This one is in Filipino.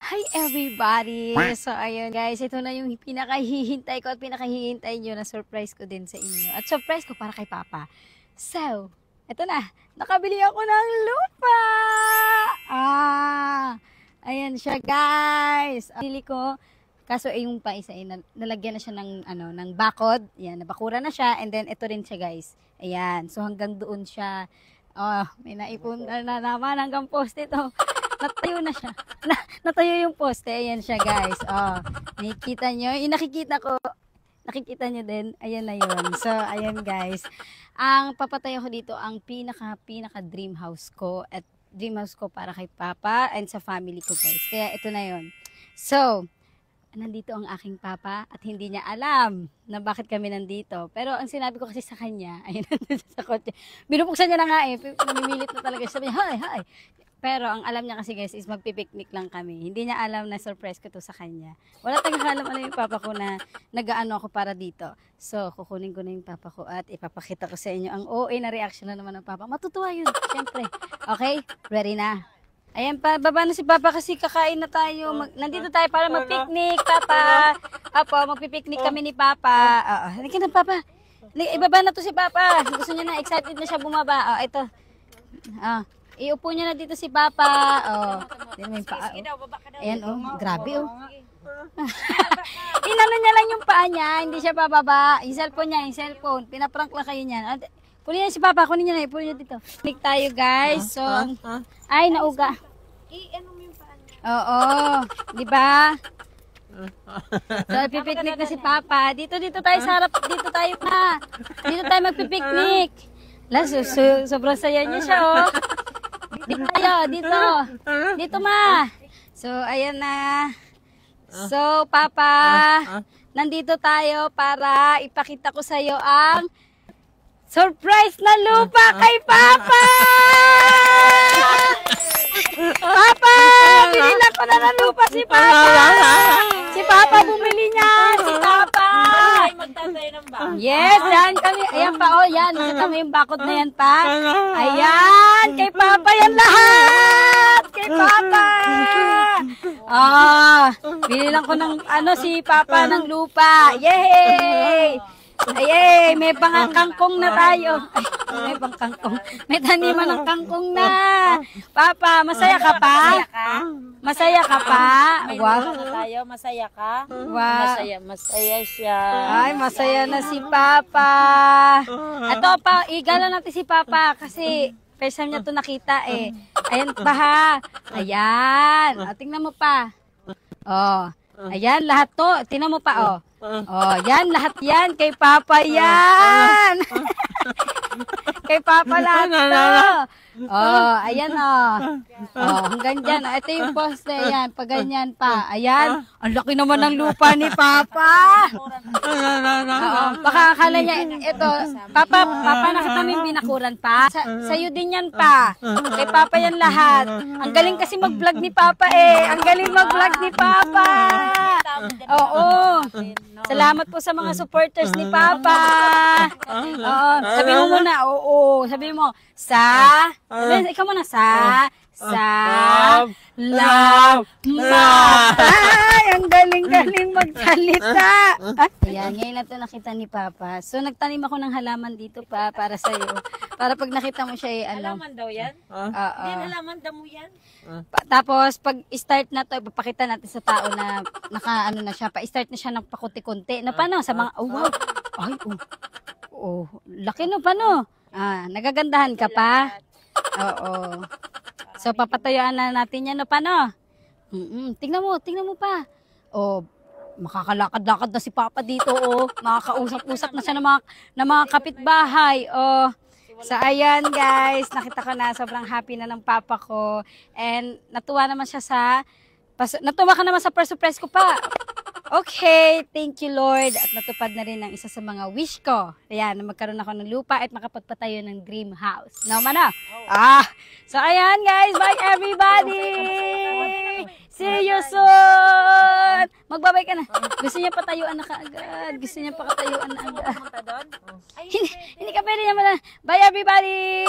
Hi everybody! So ayun guys, ito na yung pinakahihintay ko at pinakahihintay nyo na surprise ko din sa inyo. At surprise ko para kay Papa. So, ito na. Nakabili ako ng lupa! Ayan siya guys. Pili ko. Kaso yung pa isa nalagyan na siya ng ng bakod. Ayan, nabakura na siya and then ito rin siya guys. Ayan. So hanggang doon siya. May naipon na naman hanggang poste ito. Natayo na siya. Natayo yung poste. Ayan siya guys. Nakikita nyo. Yung nakikita nyo din. Ayan na yun. So, ayan guys. Ang papatayo ko dito, ang pinaka dream house ko. At dream house ko para kay Papa and sa family ko guys. Kaya ito na yun. So, nandito ang aking Papa at hindi niya alam na bakit kami nandito. Pero ang sinabi ko kasi sa kanya, ayun, sa kotse. Binubuksan niya na nga eh. Namimilit na talaga siya. Sabi niya, hi. Pero ang alam niya kasi guys is magpipiknik lang kami. Hindi niya alam na surprise ko to sa kanya. Wala tagakalam yung Papa ko na nag-aano ako para dito. So, kukunin ko na yung Papa ko at ipapakita ko sa inyo ang OA na reaction na naman ng Papa. Matutuwa yun, syempre. Okay? Ready na? Ayan pa, baba na si Papa kasi kakain na tayo. Nandito tayo para mag-picnic, Papa. Apo, magpipiknik kami ni Papa. Halika na, Papa. Ibaba na to si Papa. Gusto niya na, excited na siya bumaba. Ito. Iupo niya na dito si Papa. May paa. Ayan, grabe, Inano niya lang yung paa niya, hindi siya bababa. Yung cellphone. Pinaprank lang kayo niyan. Punin niya si Papa, kunin niya na, punin niya dito. Picnic tayo, guys. So, ay, nauga. Ano mo yung paa niya? Oo, di ba? So, pipiknik na si Papa. Dito tayo sa harap. Dito tayo pa. Dito tayo magpipiknik. Sobrang saya niya siya, Dito tayo, dito ma. So, ayan na. So, Papa, nandito tayo para ipakita ko sa'yo ang surprise na lupa kay Papa! Papa! Binilan ko na ng lupa si Papa! Si Papa bumili niya! Si Papa! Ay, magtatayo ng ba? Yes, yan kami. Ayan pa, yan. Kita mo yung bakod na yan pa. Ayan, kay Papa yan lahat! Kay Papa! Binilan ko ng si Papa ng lupa. Yay! Ayay, may kangkong na tayo. May kangkong. May taniman ng kangkong na. Papa, masaya ka pa? Masaya ka pa? Wow. Tayo, masaya ka? Wow. Masaya siya. Ay, masaya na si Papa. Ito pa, igala natin si Papa kasi first time niya ito nakita eh. Ayan pa ha. Ayan. Tingnan mo pa. Ayan, lahat to. Tingnan mo pa, yan, lahat yan. Kay Papa yan. Kay Papa lahat to. Ayan, hanggang dyan. Ito yung poste, ayan. Pag ganyan pa. Ayan. Ang laki naman ng lupa ni Papa. Baka akala niya, ito, Papa, nakita mo yung binakuran pa? Sa'yo din yan pa. Kay Papa yan lahat. Ang galing kasi mag-vlog ni Papa eh. Ang galing mag-vlog ni Papa. Salamat po sa mga supporters ni Papa. Sabi mo muna, sabi mo, ikaw muna, love, ay, ang galing magsalita. Ayan, ngayon lang ito nakita ni Papa. So, nagtanim ako ng halaman dito pa para sa'yo. Para pag nakita mo siya, Halaman daw yan? Hindi, halaman daw mo yan? Tapos, pag start na to, ipapakita natin sa tao na naka-ano na siya. Pa-start na siya ng pakunti-kunti. Na paano? Sa mga, wow. Ay, laki no, paano? Nagagandahan ka pa? Oo. So, papatayuan na natin yan, no, paano? Tingnan mo pa. Makakalakad-lakad na si Papa dito, Makakausap-usap na siya ng mga kapitbahay, So, ayan guys, nakita ko na sobrang happy na ng Papa ko. And natuwa naman siya natuwa ka naman sa surprise ko pa. Okay, thank you Lord. At natupad na rin ang isa sa mga wish ko. Ayan, na magkaroon ako ng lupa at makapagpatayo ng dream house. No, mana? So ayan guys, bye everybody! See you soon! Magbabay ka na. Gusto niya patayuan na kaagad. Gusto niya pakatayuan na agad. Hindi ka pwede naman na. Bye everybody!